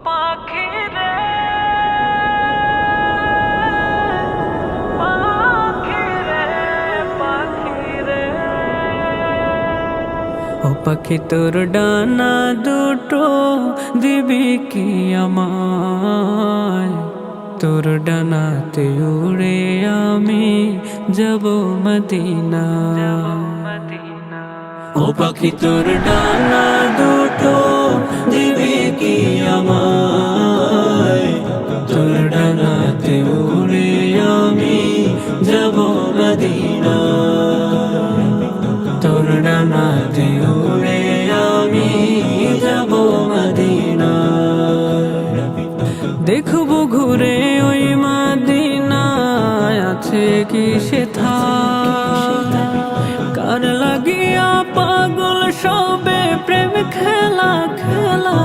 পাখি রে পাখি রে পাখি রে ও পাখি তোর ডানা দুটো দিবি কি আমায় তোর ডানাতে উড়ে আমি যাব মদিনা ও পাখি তোর ডানা দুটো দিবি কি আমায় তোর ডানাতে উড়ে আমি যাব মদিনা তোর ডানাতে উড়ে আমি যাব মদিনা দেখবো ঘুরে ওই মদিনায় আছে কি সেথা কার লাগিয়া পাগল সবে প্রেম খেলা খেলা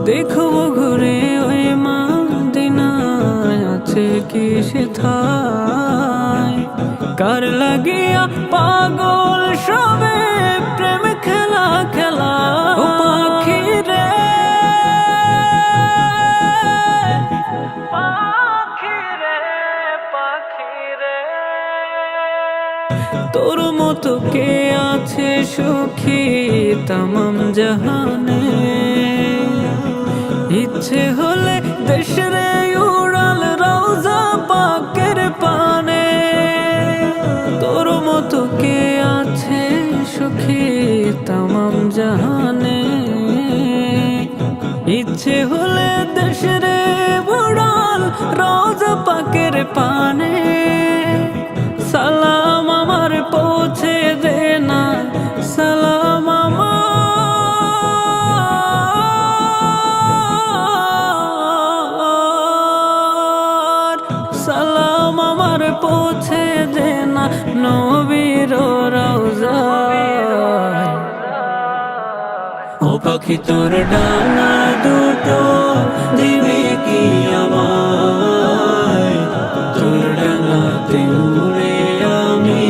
দেখবো ঘুরে ওই মদিনায় আছে কি সেথায় কার লাগিয়া পাগল সবে প্রেম খেলা খেলা ও পাখি রে পাখি রে পাখি রে তোর মতো কে আছে সুখী তমাম জাহানে ইচ্ছে হলে দেশরে উড়াল রওজা পাকের পানে তোর মতো কে আছে সুখী তমাম জাহানে ইচ্ছে হলে দেশরে উড়াল রওজা পাকের পানে সালাম আমার পৌঁছে দে না সালাম আমার সালাম আমার পৌঁছে দে না নবীর রওজায় ও পাখি তোর ডানা দুটো দিবি কি আমায় তোর ডানাতে উড়ে আমি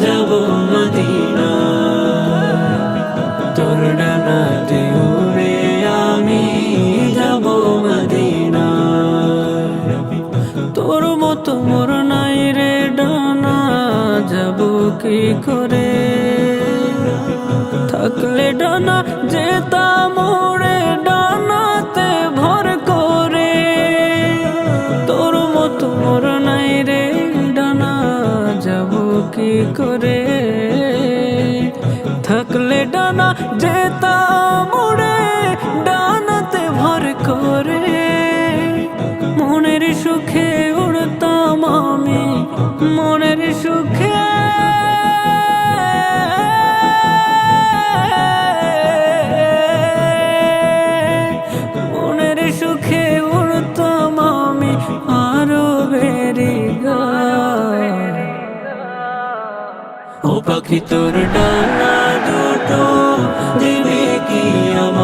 যাব মদিনা তোর ডানাতে উড়ে আমি যাব মদিনা তোর মতো মোর নাই রে ডানা যাব কি করে থাকলে ডানা যেতাম মোরে ডানাতে ভর করে তোর মতো মোর নাই রে ডানা যাব কি করে থাকলে ডানা যেতাম মোরে ডানাতে ভর করে মনের সুখে উড়তাম আমি মনের সুখে মনের সুখে উড়তাম আমি আরো বেরি ও পাখি তোর ডানা দুটো দিবি কি আমার